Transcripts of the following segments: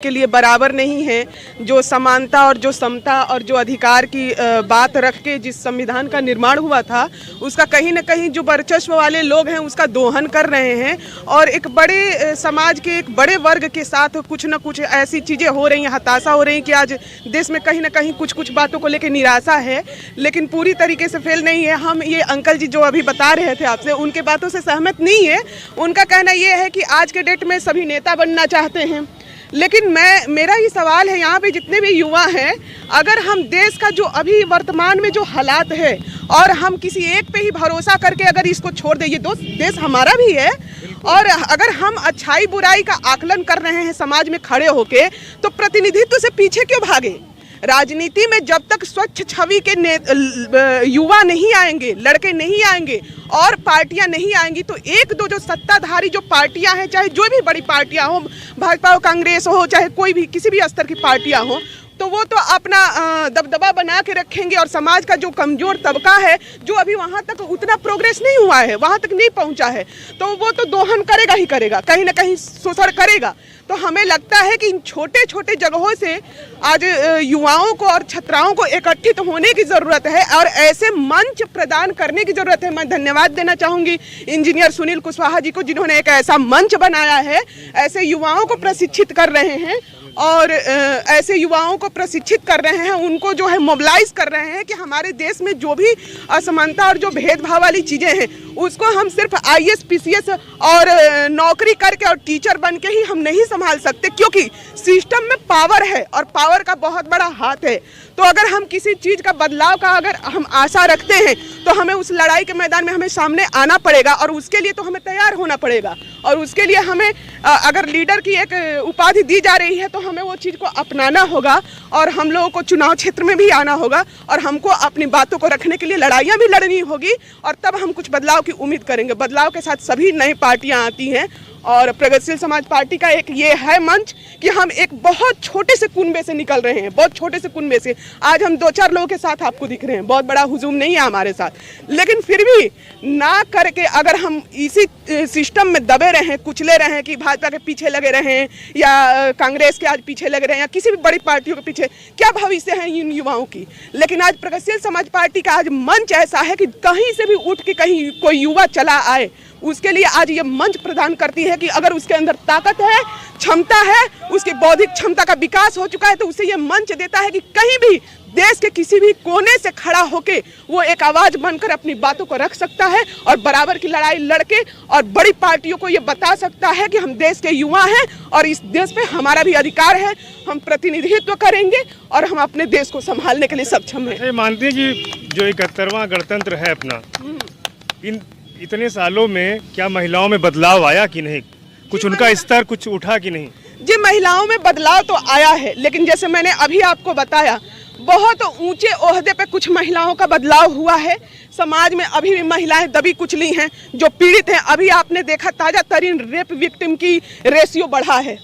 के लिए बराबर नहीं है। जो समानता और जो समता और जो अधिकार की बात रख के जिस संविधान का निर्माण हुआ था, उसका कहीं न कहीं जो वर्चस्व वाले लोग हैं उसका दोहन कर रहे हैं और एक बड़े समाज के एक बड़े वर्ग के साथ कुछ न कुछ ऐसी चीज़ें हो रही हैं, हताशा हो रही हैं कि आज देश में कहीं न कहीं कुछ बातों को लेकर निराशा है, लेकिन पूरी तरीके से फेल नहीं है। हम ये अंकल जी जो अभी बता रहे थे आपसे, उनके बातों से सहमत नहीं है। उनका कहना ये है कि आज के डेट में सभी नेता बनना चाहते हैं, लेकिन मेरा ये सवाल है, यहाँ पे जितने भी युवा हैं, अगर हम देश का जो अभी वर्तमान में जो हालात है और हम किसी एक पे ही भरोसा करके अगर इसको छोड़ दें, ये देश हमारा भी है, और अगर हम अच्छाई बुराई का आकलन कर रहे हैं समाज में खड़े होके, तो प्रतिनिधित्व से पीछे क्यों भागे। राजनीति में जब तक स्वच्छ छवि के युवा नहीं आएंगे, लड़के नहीं आएंगे और पार्टियां नहीं आएंगी, तो एक दो जो सत्ताधारी जो पार्टियां हैं, चाहे जो भी बड़ी पार्टियां हो, भाजपा हो, कांग्रेस हो, चाहे कोई भी किसी भी स्तर की पार्टियां हो, तो वो तो अपना दबदबा बना के रखेंगे और समाज का जो कमजोर तबका है, जो अभी वहाँ तक उतना प्रोग्रेस नहीं हुआ है, वहाँ तक नहीं पहुँचा है, तो वो तो दोहन करेगा ही करेगा, कहीं ना कहीं शोषण करेगा। तो हमें लगता है कि इन छोटे छोटे जगहों से आज युवाओं को और छात्राओं को एकत्रित होने की ज़रूरत है और ऐसे मंच प्रदान करने की ज़रूरत है। मैं धन्यवाद देना चाहूँगी इंजीनियर सुनील कुशवाहा जी को, जिन्होंने एक ऐसा मंच बनाया है, ऐसे युवाओं को प्रशिक्षित कर रहे हैं और ऐसे युवाओं को प्रशिक्षित कर रहे हैं, उनको जो है मोबिलाइज कर रहे हैं कि हमारे देश में जो भी असमानता और जो भेदभाव वाली चीज़ें हैं, उसको हम सिर्फ IAS PCS और नौकरी करके और टीचर बन के ही हम नहीं संभाल सकते, क्योंकि सिस्टम में पावर है और पावर का बहुत बड़ा हाथ है। तो अगर हम किसी चीज़ का बदलाव का अगर हम आशा रखते हैं, तो हमें उस लड़ाई के मैदान में हमें सामने आना पड़ेगा और उसके लिए तो हमें तैयार होना पड़ेगा और उसके लिए हमें अगर लीडर की एक उपाधि दी जा रही है, तो हमें वो चीज़ को अपनाना होगा और हम लोगों को चुनाव क्षेत्र में भी आना होगा और हमको अपनी बातों को रखने के लिए लड़ाइयाँ भी लड़नी होगी और तब हम कुछ बदलाव की उम्मीद करेंगे। बदलाव के साथ सभी नई पार्टियाँ आती हैं और प्रगतिशील समाज पार्टी का एक ये है मंच कि हम एक बहुत छोटे से कुनबे से निकल रहे हैं, बहुत छोटे से कुनबे से। आज हम 2-4 लोगों के साथ आपको दिख रहे हैं, बहुत बड़ा हुजूम नहीं है हमारे साथ, लेकिन फिर भी ना करके अगर हम इसी सिस्टम में दबे रहें, कुचले रहें कि भाजपा के पीछे लगे रहें या कांग्रेस के आज पीछे लगे रहें या किसी भी बड़ी पार्टियों के पीछे, क्या भविष्य है इन युवाओं की। लेकिन आज प्रगतिशील समाज पार्टी का आज मंच ऐसा है कि कहीं से भी उठ के कहीं कोई युवा चला आए, उसके लिए आज ये मंच प्रदान करती है कि अगर उसके अंदर ताकत है, क्षमता है, उसकी बौद्धिक क्षमता का विकास हो चुका है, तो उसे ये मंच देता है कि कहीं भी देश के किसी भी कोने से खड़ा होके वो एक आवाज़ बनकर अपनी बातों को रख सकता है और बराबर की लड़ाई लड़के और बड़ी पार्टियों को ये बता सकता है कि हम देश के युवा हैं और इस देश पे हमारा भी अधिकार है, हम प्रतिनिधित्व करेंगे और हम अपने देश को संभालने के लिए सक्षम हैं। मानते हैं कि जो 71वां गणतंत्र है अपना, इन इतने सालों में क्या महिलाओं में बदलाव आया कि नहीं, कुछ उनका स्तर कुछ उठा कि नहीं? जी, महिलाओं में बदलाव तो आया है, लेकिन जैसे मैंने अभी आपको बताया, बहुत ऊंचे ओहदे पे कुछ महिलाओं का बदलाव हुआ है। समाज में अभी भी महिलाएं दबी कुचली हैं, जो पीड़ित हैं। अभी आपने देखा ताजा तरीन रेप विक्टिम की रेशियो बढ़ा है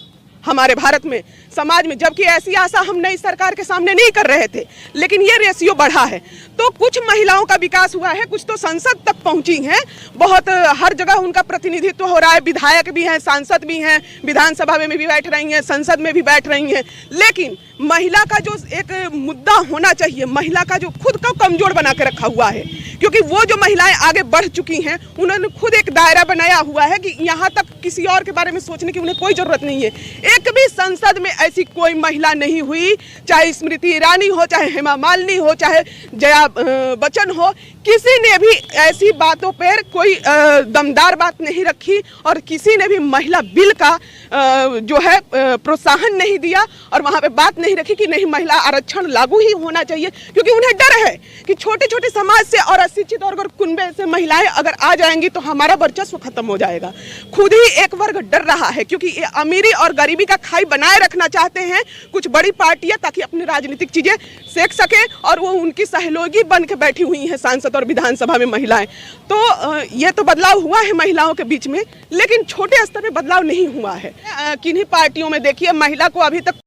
हमारे भारत में, समाज में, जबकि ऐसी आशा हम नई सरकार के सामने नहीं कर रहे थे, लेकिन ये रेशियो बढ़ा है। तो कुछ महिलाओं का विकास हुआ है, कुछ तो संसद तक पहुंची हैं, बहुत हर जगह उनका प्रतिनिधित्व हो रहा है, विधायक भी हैं, सांसद भी हैं, विधानसभा में भी बैठ रही हैं, संसद में भी बैठ रही हैं। लेकिन महिला का जो एक मुद्दा होना चाहिए, महिला का जो खुद को कमजोर बना के रखा हुआ है, क्योंकि वो जो महिलाएं आगे बढ़ चुकी हैं, उन्होंने खुद एक दायरा बनाया हुआ है कि यहाँ तक किसी और के बारे में सोचने की उन्हें कोई ज़रूरत नहीं है। एक भी संसद में ऐसी कोई महिला नहीं हुई, चाहे स्मृति ईरानी हो, चाहे हेमा मालिनी हो, चाहे जया बच्चन हो, किसी ने भी ऐसी बातों पर कोई दमदार बात नहीं रखी और किसी ने भी महिला बिल का जो है प्रोत्साहन नहीं दिया और वहाँ पे बात नहीं रखी कि नहीं, महिला आरक्षण लागू ही होना चाहिए, क्योंकि उन्हें डर है कि छोटे छोटे समाज से और अशिक्षित और कुनबे से महिलाएं अगर आ जाएंगी तो हमारा वर्चस्व खत्म हो जाएगा। खुद ही एक वर्ग डर रहा है, क्योंकि ये अमीरी और गरीबी का खाई बनाए रखना चाहते हैं कुछ बड़ी पार्टियां, ताकि अपनी राजनीतिक चीजें सेक सके और वो उनकी सहयोगी बन के बैठी हुई हैं सांसद और विधानसभा में महिलाएं। तो ये तो बदलाव हुआ है महिलाओं के बीच में, लेकिन छोटे स्तर पे बदलाव नहीं हुआ है। किन्हीं पार्टियों में देखिए महिला को अभी तक